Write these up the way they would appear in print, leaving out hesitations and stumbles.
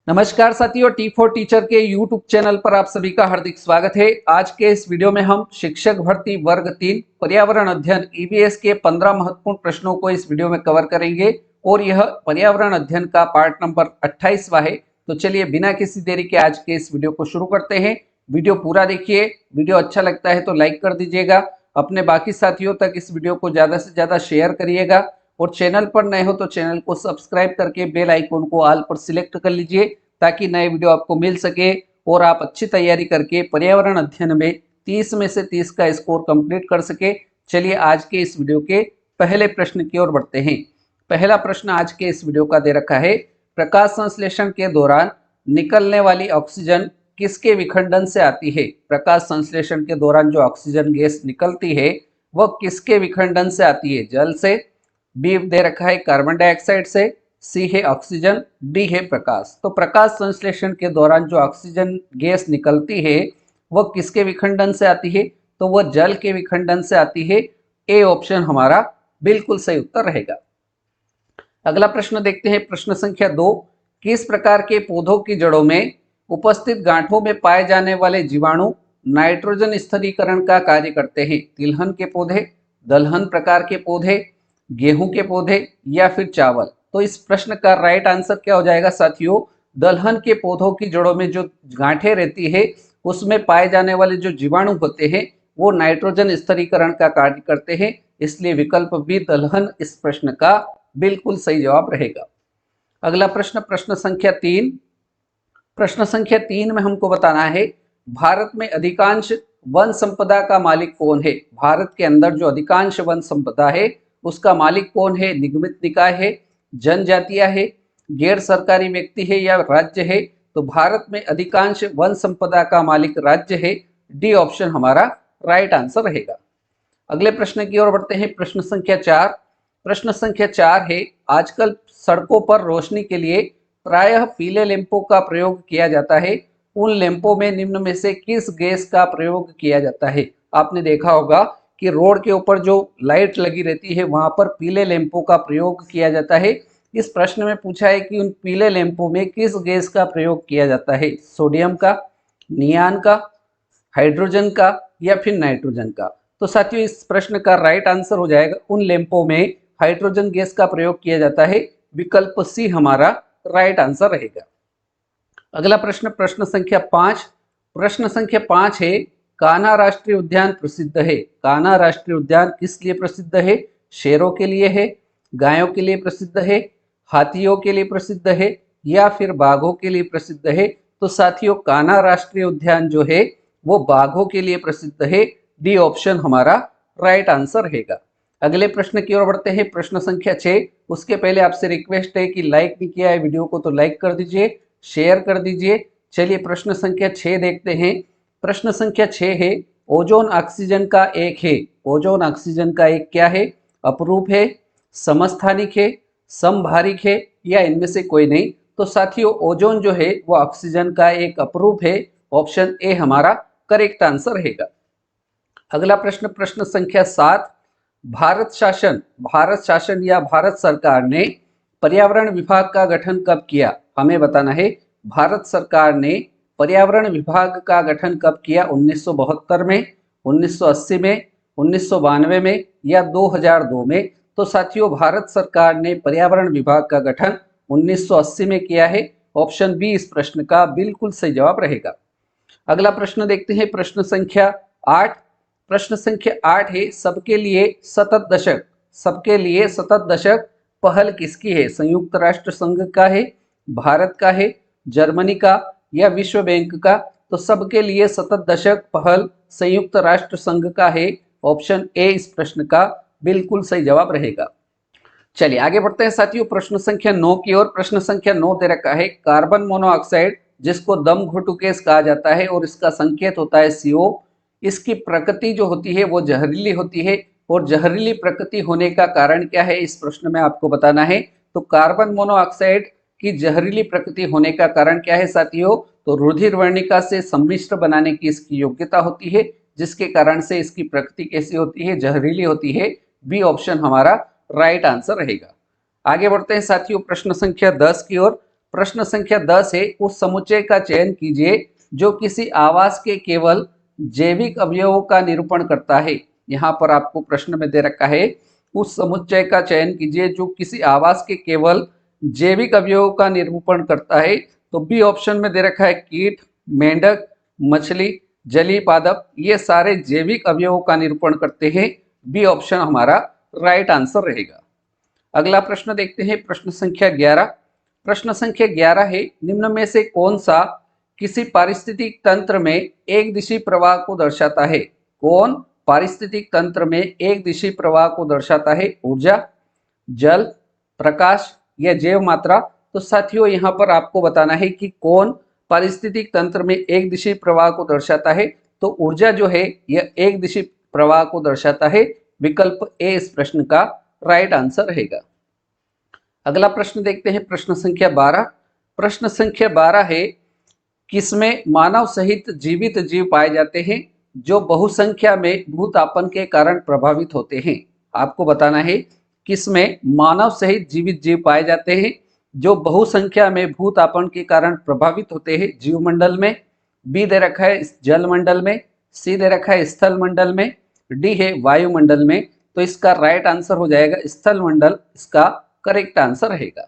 नमस्कार साथियों, T4 teacher के YouTube चैनल पर आप सभी का हार्दिक स्वागत है। आज के इस वीडियो में हम शिक्षक भर्ती वर्ग 3 पर्यावरण अध्ययन ईवीएस के 15 महत्वपूर्ण प्रश्नों को इस वीडियो में कवर करेंगे और यह पर्यावरण अध्ययन का पार्ट नंबर 28वां है। तो चलिए बिना किसी देरी के आज के इस वीडियो को शुरू करते हैं। वीडियो पूरा देखिए, वीडियो अच्छा लगता है तो लाइक कर दीजिएगा, अपने बाकी साथियों तक इस वीडियो को ज़्यादा से ज़्यादा शेयर करिएगा और चैनल पर नए हो तो चैनल को सब्सक्राइब करके बेल आइकन को ऑल पर सिलेक्ट कर लीजिए ताकि नए वीडियो आपको मिल सके और आप अच्छी तैयारी करके पर्यावरण अध्ययन में 30 में से 30 का स्कोर कंप्लीट कर सके। चलिए आज के इस वीडियो के पहले प्रश्न की ओर बढ़ते हैं। पहला प्रश्न आज के इस वीडियो का दे रखा है, प्रकाश संश्लेषण के दौरान निकलने वाली ऑक्सीजन किसके विखंडन से आती है? प्रकाश संश्लेषण के दौरान जो ऑक्सीजन गैस निकलती है वह किसके विखंडन से आती है? जल से, बी दे रखा है कार्बन डाइऑक्साइड से, सी है ऑक्सीजन, डी है प्रकाश। तो प्रकाश संश्लेषण के दौरान जो ऑक्सीजन गैस निकलती है वह किसके विखंडन से आती है? तो वह जल के विखंडन से आती है। ए ऑप्शन हमारा बिल्कुल सही उत्तर रहेगा। अगला प्रश्न देखते हैं, प्रश्न संख्या 2। किस प्रकार के पौधों की जड़ों में उपस्थित गांठों में पाए जाने वाले जीवाणु नाइट्रोजन स्थिरीकरण का कार्य करते हैं? तिलहन के पौधे, दलहन प्रकार के पौधे, गेहूं के पौधे या फिर चावल? तो इस प्रश्न का राइट आंसर क्या हो जाएगा साथियों? दलहन के पौधों की जड़ों में जो गांठें रहती है उसमें पाए जाने वाले जो जीवाणु होते हैं वो नाइट्रोजन स्थिरीकरण का कार्य करते हैं, इसलिए विकल्प बी दलहन इस प्रश्न का बिल्कुल सही जवाब रहेगा। अगला प्रश्न, प्रश्न संख्या 3। प्रश्न संख्या 3 में हमको बताना है, भारत में अधिकांश वन संपदा का मालिक कौन है? भारत के अंदर जो अधिकांश वन संपदा है उसका मालिक कौन है? निगमित निकाय है, जनजातियां है, गैर सरकारी व्यक्ति है या राज्य है? तो भारत में अधिकांश वन संपदा का मालिक राज्य है। डी ऑप्शन हमारा राइट आंसर रहेगा। अगले प्रश्न की ओर बढ़ते हैं, प्रश्न संख्या 4। प्रश्न संख्या 4 है, आजकल सड़कों पर रोशनी के लिए प्रायः पीले लैंपों का प्रयोग किया जाता है। उन लैंपों में निम्न में से किस गैस का प्रयोग किया जाता है? आपने देखा होगा कि रोड के ऊपर जो लाइट लगी रहती है वहां पर पीले लैंपों का प्रयोग किया जाता है। इस प्रश्न में पूछा है कि उन पीले लैंपों में किस गैस का प्रयोग किया जाता है? सोडियम का, नियान का, हाइड्रोजन का या फिर नाइट्रोजन का? तो साथियों इस प्रश्न का राइट आंसर हो जाएगा, उन लैंपों में हाइड्रोजन गैस का प्रयोग किया जाता है। विकल्प सी हमारा राइट आंसर रहेगा। अगला प्रश्न, प्रश्न संख्या 5। प्रश्न संख्या 5 है, कान्हा राष्ट्रीय उद्यान प्रसिद्ध है। कान्हा राष्ट्रीय उद्यान किस लिए प्रसिद्ध है? शेरों के लिए है, गायों के लिए प्रसिद्ध है, हाथियों के लिए प्रसिद्ध है या फिर बाघों के लिए प्रसिद्ध है? तो साथियों कान्हा राष्ट्रीय उद्यान जो है वो बाघों के लिए प्रसिद्ध है। डी ऑप्शन हमारा राइट आंसर रहेगा। अगले प्रश्न की ओर बढ़ते हैं, प्रश्न संख्या 6। उसके पहले आपसे रिक्वेस्ट है कि लाइक नहीं किया है वीडियो को तो लाइक कर दीजिए, शेयर कर दीजिए। चलिए प्रश्न संख्या 6 देखते हैं। प्रश्न संख्या 6 है, ओजोन ऑक्सीजन का एक है। ओजोन ऑक्सीजन का एक क्या है? अपरूप है, समस्थानिक है, समभारिक है या इनमें से कोई नहीं? तो साथियों ओजोन जो है वो ऑक्सीजन का एक अपरूप है। ऑप्शन ए हमारा करेक्ट आंसर रहेगा। अगला प्रश्न, प्रश्न संख्या 7। भारत शासन या भारत सरकार ने पर्यावरण विभाग का गठन कब किया? हमें बताना है, भारत सरकार ने पर्यावरण विभाग का गठन कब किया? 1972 में, 1980 में, 1992 में या 2002 में? तो साथियों भारत सरकार ने पर्यावरण विभाग का गठन 1980 में किया है। ऑप्शन बी इस प्रश्न का बिल्कुल सही जवाब रहेगा। अगला प्रश्न देखते हैं, प्रश्न संख्या 8। प्रश्न संख्या 8 है, सबके लिए सतत दशक, सबके लिए सतत दशक पहल किसकी है? संयुक्त राष्ट्र संघ का है, भारत का है, जर्मनी का या विश्व बैंक का? तो सबके लिए सतत दशक पहल संयुक्त राष्ट्र संघ का है। ऑप्शन ए इस प्रश्न का बिल्कुल सही जवाब रहेगा। चलिए आगे बढ़ते हैं साथियों, प्रश्न संख्या 9 की ओर। प्रश्न संख्या 9 दे रखा है, कार्बन मोनोऑक्साइड जिसको दम घुटू गैस कहा जाता है और इसका संकेत होता है CO, इसकी प्रकृति जो होती है वो जहरीली होती है और जहरीली प्रकृति होने का कारण क्या है इस प्रश्न में आपको बताना है। तो कार्बन मोनोऑक्साइड की जहरीली प्रकृति होने का कारण क्या है साथियों? तो रुधिर वर्णिका से सम्मिश्र बनाने की इसकी योग्यता होती है, जिसके कारण से इसकी प्रकृति कैसी होती है? जहरीली होती है। बी ऑप्शन हमारा राइट आंसर रहेगा। आगे बढ़ते हैं साथियों, प्रश्न संख्या 10 की ओर। प्रश्न संख्या 10 है, उस समुच्चय का चयन कीजिए जो किसी आवास के केवल जैविक अवयवों का निरूपण करता है। यहाँ पर आपको प्रश्न में दे रखा है, उस समुच्चय का चयन कीजिए जो किसी आवास के केवल जैविक अवयवों का निरूपण करता है। तो बी ऑप्शन में दे रखा है कीट, मेंढक, मछली, जलीय पादप, ये सारे जैविक अवयवों का निरूपण करते हैं। बी ऑप्शन हमारा राइट आंसर रहेगा। अगला प्रश्न देखते हैं, प्रश्न संख्या 11। प्रश्न संख्या 11 है, निम्न में से कौन सा किसी पारिस्थितिक तंत्र में एक दिशी प्रवाह को दर्शाता है? कौन पारिस्थितिक तंत्र में एक दिशी प्रवाह को दर्शाता है? ऊर्जा, जल, प्रकाश या जैव मात्रा? तो साथियों यहाँ पर आपको बताना है कि कौन पारिस्थितिक तंत्र में एक दिशी प्रवाह को दर्शाता है। तो ऊर्जा जो है यह एक दिशी प्रवाह को दर्शाता है। विकल्प ए इस प्रश्न का राइट आंसर रहेगा। अगला प्रश्न देखते हैं, प्रश्न संख्या 12। प्रश्न संख्या 12 है, किसमें मानव सहित जीवित जीव पाए जाते हैं जो बहुसंख्या में भूतापन के कारण प्रभावित होते हैं? आपको बताना है किसमें मानव सहित जीवित जीव पाए जाते हैं जो बहुसंख्या में भूतापन के कारण प्रभावित होते हैं? जीवमंडल में, बी दे रखा है जल मंडल में, सी दे रखा है स्थल मंडल में, डी है वायुमंडल में। तो इसका राइट आंसर हो जाएगा स्थल मंडल, इसका करेक्ट आंसर रहेगा।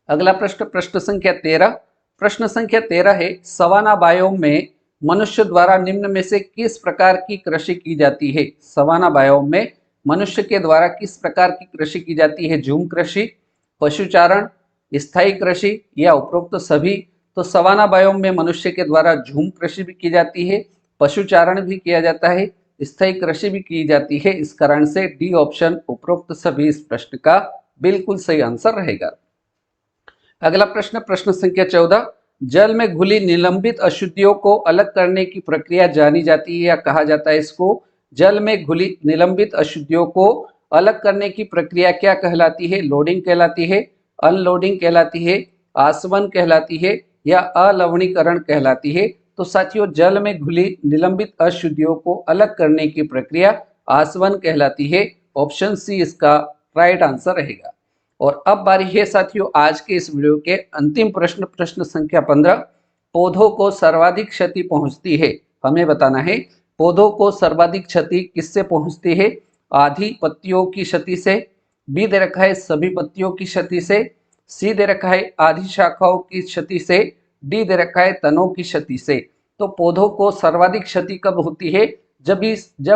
अगला प्रश्न, प्रश्न संख्या 13। प्रश्न संख्या 13 है, सवाना बायोम में मनुष्य द्वारा निम्न में से किस प्रकार की कृषि की जाती है? सवाना बायोम में मनुष्य के द्वारा किस प्रकार की कृषि की जाती है? झूम कृषि, पशुचारण, स्थायी कृषि या उपरोक्त सभी? तो सवाना बायोम में मनुष्य के द्वारा झूम कृषि भी की जाती है, पशुचारण भी किया जाता है, स्थायी कृषि भी की जाती है। इस कारण से डी ऑप्शन उपरोक्त सभी इस प्रश्न का बिल्कुल सही आंसर रहेगा। अगला प्रश्न, प्रश्न संख्या 14। जल में घुली निलंबित अशुद्धियों को अलग करने की प्रक्रिया जानी जाती है या कहा जाता है इसको? जल में घुली निलंबित अशुद्धियों को अलग करने की प्रक्रिया क्या कहलाती है? लोडिंग कहलाती है, अनलोडिंग कहलाती है, आसवन कहलाती है या अलवणीकरण कहलाती है? तो साथियों जल में घुली निलंबित अशुद्धियों को अलग करने की प्रक्रिया आसवन कहलाती है। ऑप्शन सी इसका राइट आंसर रहेगा। और अब बारी है साथियों आज के इस वीडियो के अंतिम प्रश्न, प्रश्न संख्या 15। पौधों को सर्वाधिक क्षति पहुंचती है, हमें बताना है पौधों को सर्वाधिक क्षति किससे पहुंचती है? आधी पत्तियों की क्षति से, बी दे रखा है सभी पत्तियों की क्षति से, सी दे रखा है आधी शाखाओं की क्षति से, डी दे रखा है तनों की क्षति से। तो पौधों को सर्वाधिक क्षति कब होती है? जब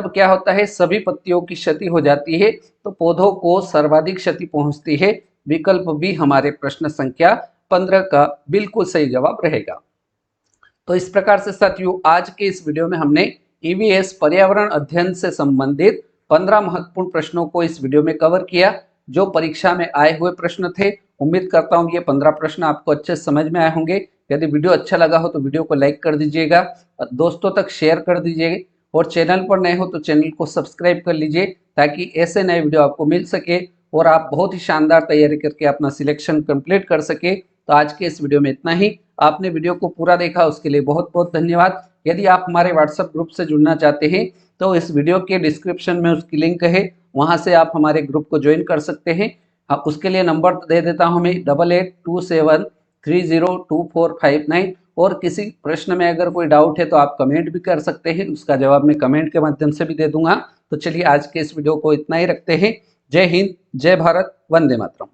क्या होता है सभी पत्तियों की क्षति हो जाती है, तो पौधों को सर्वाधिक क्षति पहुंचती है। विकल्प बी हमारे प्रश्न संख्या 15 का बिल्कुल सही जवाब रहेगा। तो इस प्रकार से साथियों आज के इस वीडियो में हमने ईवीएस पर्यावरण अध्ययन से संबंधित 15 महत्वपूर्ण प्रश्नों को इस वीडियो में कवर किया जो परीक्षा में आए हुए प्रश्न थे। उम्मीद करता हूँ ये 15 प्रश्न आपको अच्छे समझ में आए होंगे। यदि वीडियो अच्छा लगा हो तो वीडियो को लाइक कर दीजिएगा, दोस्तों तक शेयर कर दीजिएगा और चैनल पर नए हो तो चैनल को सब्सक्राइब कर लीजिए ताकि ऐसे नए वीडियो आपको मिल सके और आप बहुत ही शानदार तैयारी करके अपना सिलेक्शन कंप्लीट कर सके। तो आज के इस वीडियो में इतना ही। आपने वीडियो को पूरा देखा उसके लिए बहुत बहुत धन्यवाद। यदि आप हमारे व्हाट्सएप ग्रुप से जुड़ना चाहते हैं तो इस वीडियो के डिस्क्रिप्शन में उसकी लिंक है, वहां से आप हमारे ग्रुप को ज्वाइन कर सकते हैं। उसके लिए नंबर दे देता हूँ मैं 8827302459। और किसी प्रश्न में अगर कोई डाउट है तो आप कमेंट भी कर सकते हैं, उसका जवाब मैं कमेंट के माध्यम से भी दे दूंगा। तो चलिए आज के इस वीडियो को इतना ही रखते हैं। जय हिंद, जय भारत, वंदे मातरम।